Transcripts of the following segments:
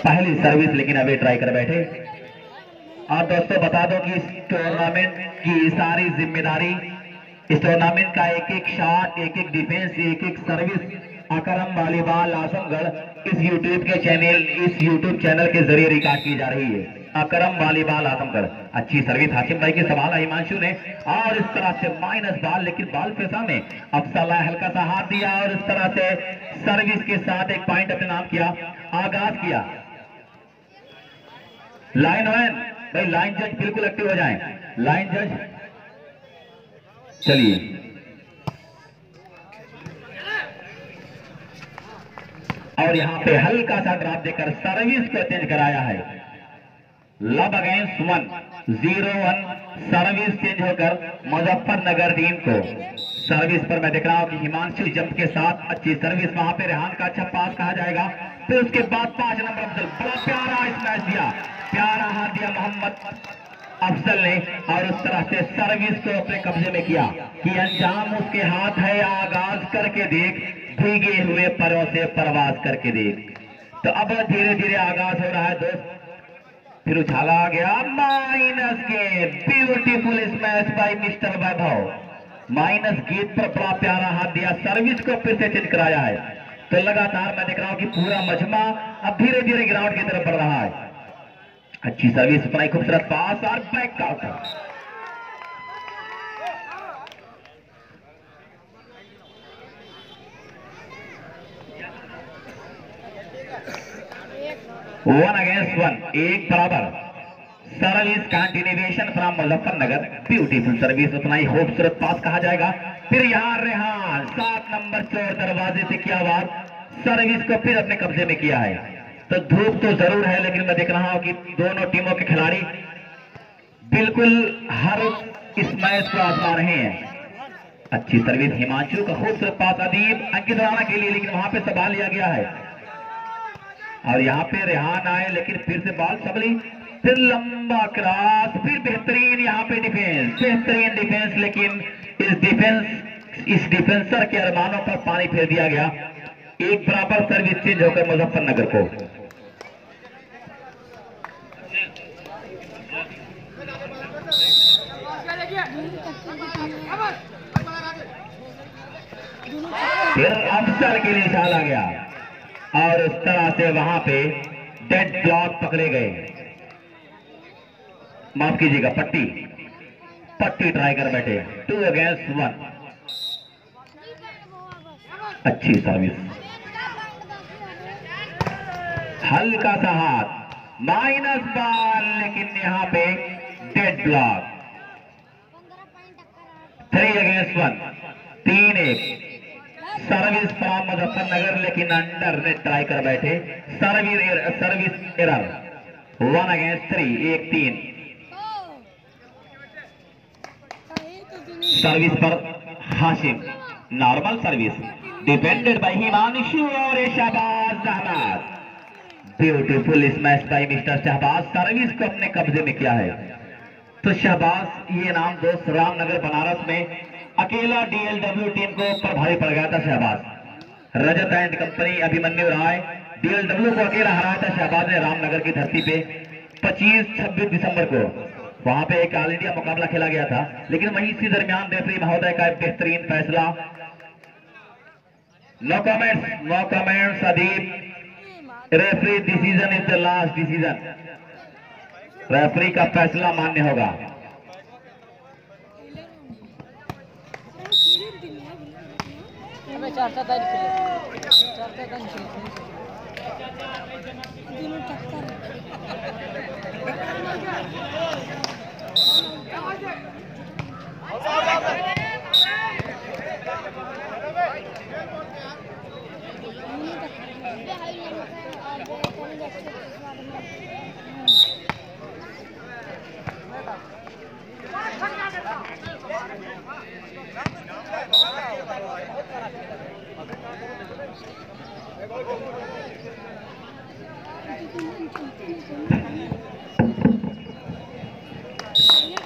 पहली सर्विस लेकिन अभी ट्राई कर बैठे। और दोस्तों बता दो कि इस टूर्नामेंट की सारी जिम्मेदारी, इस टूर्नामेंट का एक एक शॉट, एक एक डिफेंस, एक एक सर्विस अकरम वॉलीबॉल आजमगढ़ इस यूट्यूब चैनल के जरिए रिकॉर्ड की जा रही है। अकरम वॉलीबॉल आजमगढ़। अच्छी सर्विस हाशिम भाई की संभाला हिमांशु ने, और इस तरह से माइनस बॉल, लेकिन बॉल फेसा में अफसला हल्का सा हाथ दिया और इस तरह से सर्विस के साथ एक पॉइंट अपने नाम किया, आगाज किया। लाइन वन भाई, लाइन जज बिल्कुल एक्टिव हो जाएं। लाइन जज चलिए। और यहां पे हल्का सा ड्रॉप देकर सर्विस को चेंज कराया है। लव अगेंस्ट 1 0-1 सर्विस चेंज होकर मुजफ्फरनगर टीम को। सर्विस पर मैं देख रहा हूं कि हिमांशु जंप के साथ अच्छी सर्विस, वहां पे रेहान का अच्छा पास कहा जाएगा। फिर उसके बाद 5 नंबर अफजल, बड़ा प्यारा स्मैश दिया, प्यारा हाथ दिया मोहम्मद अफजल ने, और उस तरह से सर्विस को अपने कब्जे में किया कि अंजाम उसके हाथ है। आगाज करके देख, भीगे हुए परों से परवाज करके देख। तो अब धीरे धीरे आगाज हो रहा है दोस्त। फिर उछाला गया माइनस के, beautiful smash by mister Vaibhav. Minus gate पर बड़ा प्यारा हाथ दिया, सर्विस को फिर से चेंज कराया है। तो लगातार मैं देख रहा हूं कि पूरा मजमा अब धीरे धीरे ग्राउंड की तरफ बढ़ रहा है। अच्छी सर्विस, अपना खूबसूरत पास और back out. One against one, एक बराबर। Service continuation from Muzaffarnagar, beautiful service, उतना ही खूबसूरत पास कहा जाएगा। फिर यहाँ रेहान 7 नंबर चोर दरवाजे से किया बात, सर्विस को फिर अपने कब्जे में किया है। तो धूप तो जरूर है, लेकिन मैं देख रहा हूं कि दोनों टीमों के खिलाड़ी बिल्कुल हर इस मैच को आजमा रहे हैं। अच्छी सर्विस हिमांशु का, खूबसूरत पास अदीब अंकित राणा के लिए, लेकिन वहां पे संभाल लिया गया है। और यहाँ पे रेहान आए, लेकिन फिर से बॉल संभली, फिर लंबा क्रॉस, फिर बेहतरीन यहाँ पे डिफेंस, बेहतरीन डिफेंस, लेकिन इस डिफेंसर के अरमानों पर पानी फेर दिया गया। एक बराबर सर्विस चेंज होकर मुजफ्फरनगर को। फिर अफसर के लिए डाला गया, और इस तरह से वहां पे डेड ब्लॉक पकड़े गए, माफ कीजिएगा पट्टी ट्राई कर बैठे। 2 अगेंस्ट 1। अच्छी सर्विस, हल्का सा हाथ, माइनस बॉल, लेकिन यहां पे dead block. 3 against 1, 3-1 service from Muzaffarnagar, लेकिन अंडर ने ट्राई कर बैठे। Service error. 1 अगेंस्ट 3, 1-3 सर्विस पर Hashim, normal service defended by Himanshu और Shahbaz Ahmed. Beautiful smash by mister Shahbaz, service को अपने कब्जे में किया है। तो शहबाज, ये नाम दोस्त रामनगर बनारस में अकेला DLW टीम को पर भारी पड़ गया था। Shahbaz, Rajat and company, Abhimanyu Rai, DLW को अकेला हराया था शहबाज ने रामनगर की धरती पे 25-26 दिसंबर को। वहां पे एक ऑल इंडिया मुकाबला खेला गया था, लेकिन वहीं इसी दरमियान रेफरी महोदय का एक बेहतरीन फैसला। No comments Adeeb, referee decision is the last decision. Referee का फैसला मान्य होगा।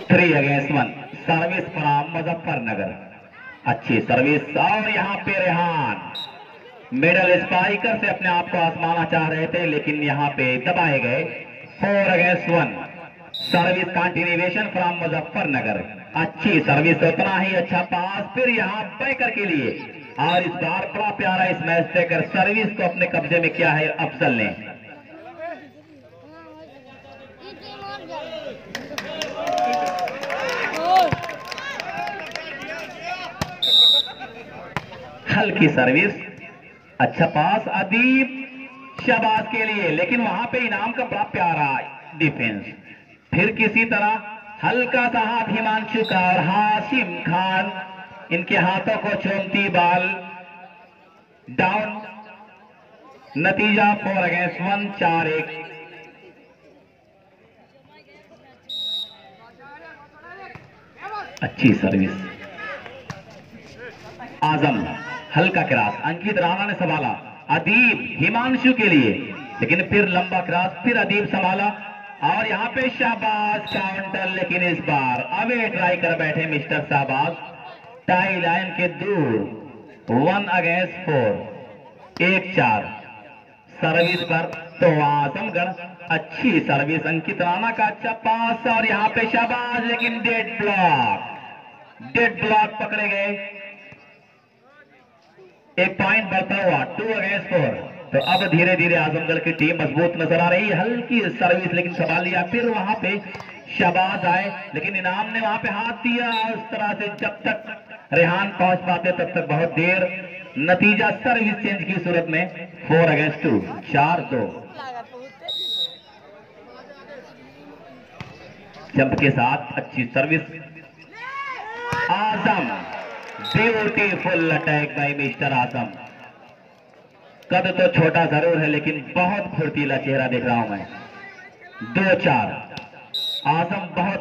Three against 1 service from Muzaffarnagar. अच्छी सर्विस, और यहाँ पे रेहान मिडल स्पाइकर से अपने आप को आजमाना चाह रहे थे, लेकिन यहाँ पे दबाए गए। 4 against 1 service continuation from Muzaffarnagar. अच्छी सर्विस, उतना ही अच्छा पास, फिर यहाँ बैकर के लिए, और इस बार बड़ा प्यारा इस मैच देकर सर्विस को अपने कब्जे में किया है अफजल ने। हल्की सर्विस, अच्छा पास, अदीब शहबाज के लिए, लेकिन वहां पे इनाम का बड़ा प्यारा डिफेंस। फिर किसी तरह हल्का सा हाथ हिमांशु का और हाशिम खान इनके हाथों को चूमती बाल डाउन। नतीजा 4 अगेंस्ट 1, 4-1। अच्छी सर्विस, आजम हल्का क्रॉस, अंकित राणा ने संभाला, अदीब हिमांशु के लिए, लेकिन फिर लंबा क्रॉस, फिर अदीब संभाला, और यहाँ पे शाहबाज काउंटर, लेकिन इस बार अवे ट्राई कर बैठे मिस्टर शाहबाज, टाई लाइन के दूर। 1 अगेंस्ट 4, 1-4 सर्विस पर तो आजमगढ़। अच्छी सर्विस, अंकित राणा का अच्छा पास, और यहाँ पे शाहबाज, लेकिन डेड ब्लॉक पकड़े गए। एक पॉइंट बढ़ता हुआ 2 अगेंस्ट 4। तो अब धीरे धीरे आजमगढ़ की टीम मजबूत नजर आ रही है। हल्की सर्विस लेकिन संभाल लिया, फिर वहां पे शाहबाज आए, लेकिन इनाम ने वहां पे हाथ दिया। उस तरह से जब तक रेहान पहुंच पाते तब तक बहुत देर। नतीजा सर्विस चेंज की सूरत में 4 अगेंस्ट 2, 4-2। जंप के साथ अच्छी service, Azam, beautiful attack by mister Azam. कद तो छोटा जरूर है, लेकिन बहुत फुर्तीला चेहरा देख रहा हूं मैं। 2-4 आजम बहुत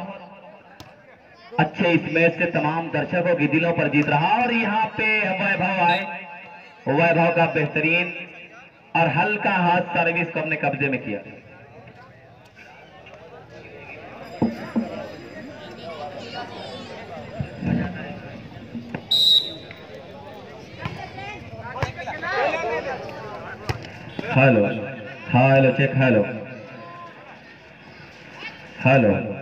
अच्छे इस मैच से तमाम दर्शकों की दिलों पर जीत रहा। और यहाँ पे वैभव आए, वैभव का बेहतरीन और हल्का हाथ सर्विस को अपने कब्जे में किया। Hello hello check, hello hello hello.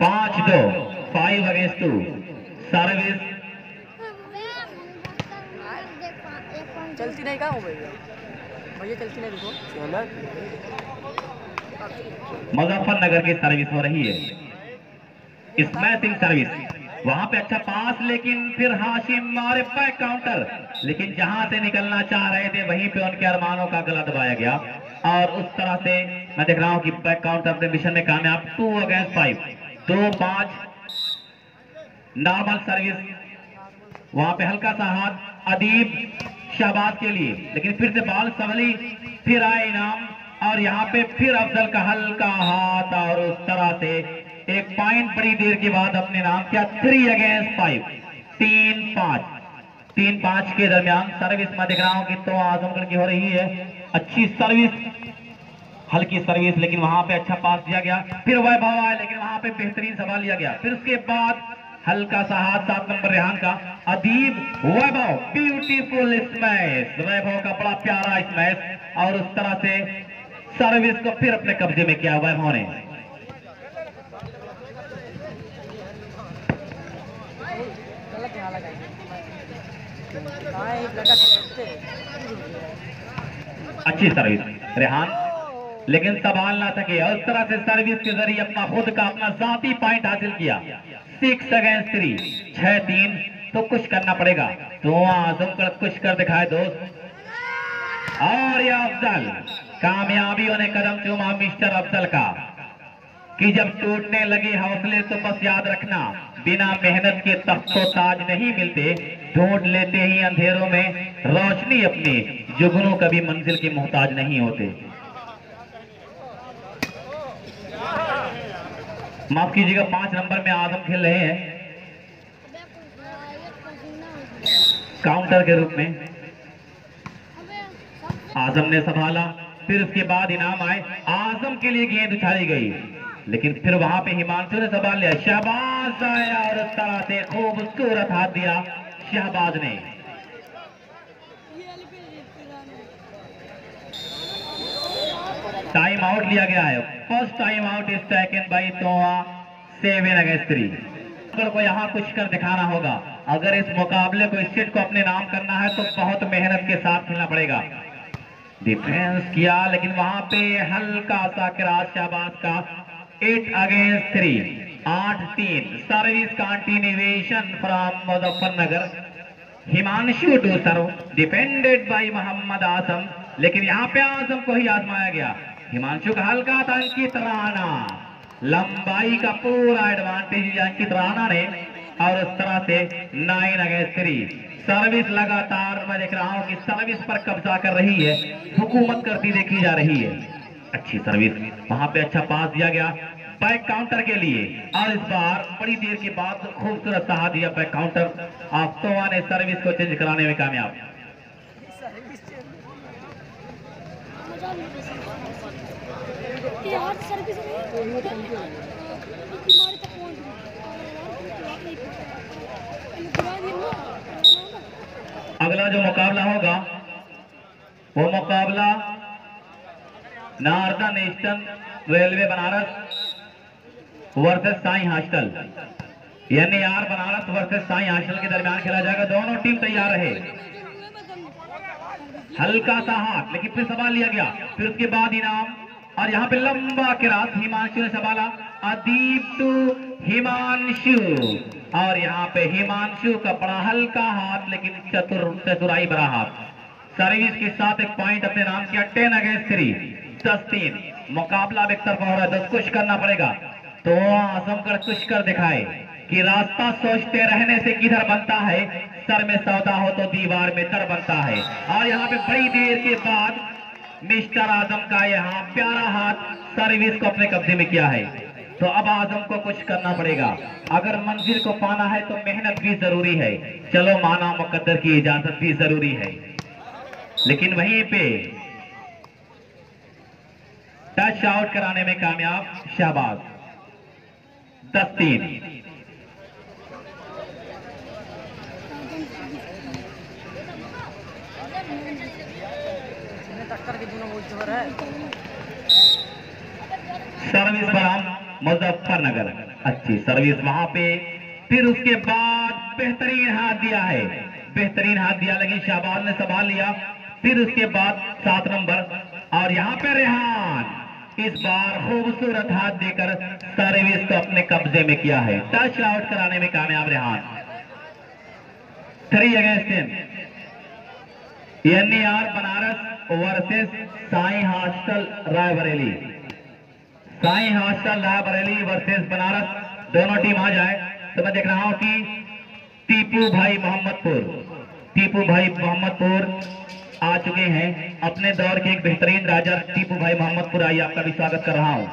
5-2, 5 against 2 service. चलती नहीं कहाँ हो भैया, चलती नहीं देखो। मुजफ्फरनगर की सर्विस हो रही है, स्मैशिंग सर्विस। वहां पे अच्छा पास, लेकिन फिर हाशिम और बैक काउंटर, लेकिन जहां से निकलना चाह रहे थे वहीं पे उनके अरमानों का गला दबाया गया। और उस तरह से मैं देख रहा हूं कि बैक काउंटर अपने मिशन में कामयाब। 2 अगेंस्ट 5, 2-5 नॉर्मल सर्विस। वहां पे हल्का सा हाथ अदीब शहबाज के लिए, लेकिन फिर से बॉल संभली, फिर आए इनाम, और यहाँ पे फिर अफजल का हल्का हाथ, और उस तरह से एक पॉइंट बड़ी देर के बाद अपने नाम किया। 3 अगेंस्ट 5, 3-5 के दरमियान सर्विस में दिख रहा हूं कि तो आजमगढ़ की हो रही है। अच्छी सर्विस, हल्की सर्विस, लेकिन वहां पे अच्छा पास दिया गया। फिर वैभव आया, लेकिन वहां पे बेहतरीन सवाल लिया गया। फिर उसके बाद हल्का सा हाथ 7 नंबर रेहान का, अदीब, वैभव, ब्यूटीफुल स्मैश, वैभव का बड़ा प्यारा स्मैश, और उस तरह से सर्विस को फिर अपने कब्जे में किया वैभव ने। अच्छी सर्विस रेहान, लेकिन संभाल ना सके, उस तरह से सर्विस के जरिए अपना खुद का अपना जाती पॉइंट हासिल किया। 6 अगेंस्ट 3, 6-3। तो कुछ करना पड़ेगा, तो आजमगढ़ कुछ कर दिखाए दोस्त। और यह अफजल, कामयाबियों ने कदम चूमा मिस्टर अफजल का, कि जब टूटने लगे हौसले तो बस याद रखना, बिना मेहनत के तख्तो ताज नहीं मिलते। ढूंढ लेते ही अंधेरों में रोशनी अपनी, जुगनू कभी मंजिल के मोहताज नहीं होते। माफ कीजिएगा, 5 नंबर में आजम खेल रहे हैं काउंटर के रूप में। आजम ने संभाला, फिर उसके बाद इनाम आए। आजम के लिए गेंद उछाली गई, लेकिन फिर वहां पे हिमांशु ने संभाल लिया। शहबाज आया और उस तरह से खूबसूरत हाथ दिया शहबाज ने। टाइम आउट लिया गया है। First time out is taken by तोआ 7 अगेंस्ट 3। को यहाँ कुछ कर दिखाना होगा। अगर इस मुकाबले को, इस सेट को अपने नाम करना है तो बहुत मेहनत के साथ खेलना पड़ेगा। डिफेंस किया लेकिन वहां पे हल्का सा क्रॉस शहबाज का। 8 against 3, 8-3। Service continuation from Muzaffarnagar. Himanshu to serve, defended by Mohammad Azam. लेकिन यहाँ पे आजम को ही आजमाया गया। हिमांशु का हल्का था अंकित राणा, लंबाई का पूरा एडवांटेज अंकित राणा ने। और उस तरह से 9 अगेंस्ट 3। सर्विस लगातार मैं देख रहा हूं कि सर्विस पर कब्जा कर रही है, हुकूमत करती देखी जा रही है। अच्छी सर्विस, वहां पे अच्छा पास दिया गया बैक काउंटर के लिए। और इस बार बड़ी देर के बाद खूबसूरत सा दिया बैक काउंटर। आफ्तोवा ने सर्विस को चेंज कराने में कामयाब। अगला जो मुकाबला होगा वो मुकाबला northern eastern railway Banaras versus Sai hostel, यानी यार बनारस वर्सेस साई हॉस्टल के दरमियान खेला जाएगा। दोनों टीम तैयार रहे। हल्का सा हाथ लेकिन फिर सवाल लिया गया। फिर उसके बाद इनाम और यहाँ पे लंबा क्रॉस हिमांशु ने संभाला। अदीप टू हिमांशु और यहाँ पे हिमांशु का बड़ा हल्का हाथ लेकिन चतुराई भरा हाथ। सर्विस के साथ एक पॉइंट अपने नाम किया। 10 अगेंस्ट 3, 10-3। मुकाबला एक तरफा हो रहा है। 10 कुछ करना पड़ेगा। तो आजमगढ़ कुछ कर दिखाए कि रास्ता सोचते रहने से किधर बनता है, सर में सौदा हो तो दीवार में दर बनता है। और यहाँ पे बड़ी देर के बाद मिस्टर आजम का यहाँ प्यारा हाथ सर्विस को अपने कब्जे में किया है। तो अब आजम को कुछ करना पड़ेगा। अगर मंजिल को पाना है तो मेहनत भी जरूरी है। चलो माना मुकद्दर की इजाजत भी जरूरी है। लेकिन वहीं पे टच आउट कराने में कामयाब शहबाज। 10-3। टक्कर के दोनों बहुत जोर है। सर्विस पर मुजफ्फरनगर, अच्छी सर्विस वहां पे। फिर उसके बाद बेहतरीन हाथ दिया है, बेहतरीन हाथ दिया लेकिन शहबाज ने संभाल लिया। फिर उसके बाद 7 नंबर और यहाँ पे रेहान इस बार खूबसूरत हाथ देकर सर्विस को अपने कब्जे में किया है। टच आउट कराने में कामयाब Rehan. 3 against 10। NER Banaras versus Sai hostel Raebareli. Sai hostel Raebareli versus Banaras, दोनों टीम आ जाए। तो मैं देख रहा हूं कि टीपू भाई मोहम्मदपुर आ चुके हैं। अपने दौर के एक बेहतरीन राजा टीपू भाई मोहम्मदपुर, आइए आपका भी स्वागत कर रहा हूं।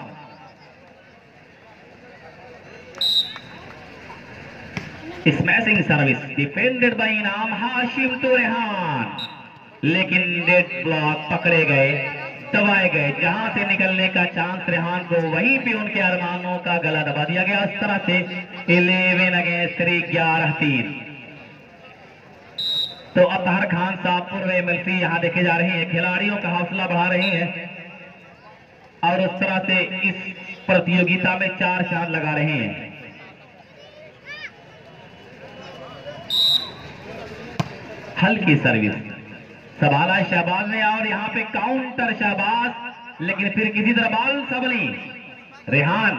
स्मैशिंग सर्विस डिफेंडेड बाय इनाम हाशिम टू रेहान, लेकिन डेड ब्लॉक पकड़े गए, दबाए गए। जहां से निकलने का चांस रेहान को, वहीं पे उनके अरमानों का गला दबा दिया गया। इस तरह से 11 अगेंस्ट 3, 11-3। तो अतहर खान साहब पूर्व MLC यहाँ देखे जा रहे हैं, खिलाड़ियों का हौसला बढ़ा रहे हैं और उस तरह से इस प्रतियोगिता में 4 चांद लगा रहे हैं। हल्की सर्विस संभाला शहबाज ने और यहाँ पे काउंटर शहबाज, लेकिन फिर किसी तरह बॉल सबली रेहान।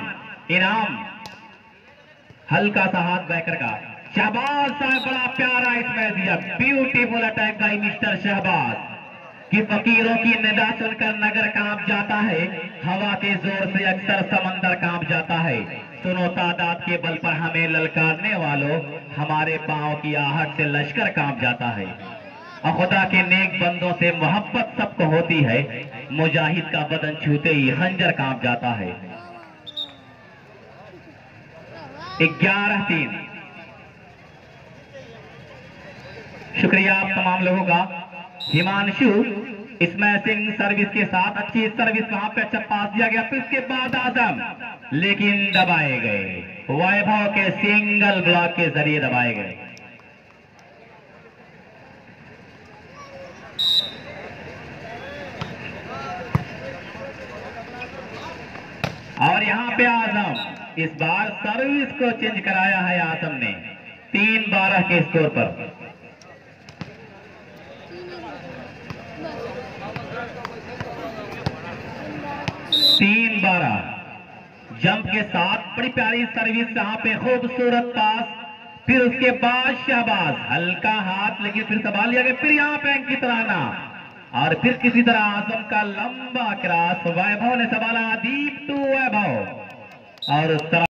इनाम हल्का सा हाथ बैकर का। शहबाज साहब बड़ा प्यारा इसमें दिया। Beautiful attack by mister Shahbaz कि फकीरों की निदा सुनकर नगर कांप जाता है, हवा के जोर से अक्सर समंदर कांप जाता है। सुनो तादाद के बल पर हमें ललकारने वालों, हमारे पांव की आहट से लश्कर कांप जाता है। और खुदा के नेक बंदों से मोहब्बत सबको होती है, मुजाहिद का बदन छूते ही खंजर कांप जाता है। 11-3। शुक्रिया आप तमाम लोगों का। हिमांशु स्मैशिंग सर्विस के साथ अच्छी सर्विस, वहां पे अच्छा पास दिया गया, फिर उसके बाद आजम लेकिन दबाए गए, वैभव के सिंगल ब्लॉक के जरिए दबाए गए। और यहां पे आजम इस बार सर्विस को चेंज कराया है आजम ने 3-12 के स्कोर पर। 3-12 जंप के साथ बड़ी प्यारी सर्विस, यहां पे खूबसूरत पास, फिर उसके बाद शहबाज हल्का हाथ, लेकिन फिर संभाल लिया गया, फिर यहां पे अंकित राणा और फिर किसी तरह आजम का लंबा क्रॉस, वैभव ने संभाला, दीप टू वैभव और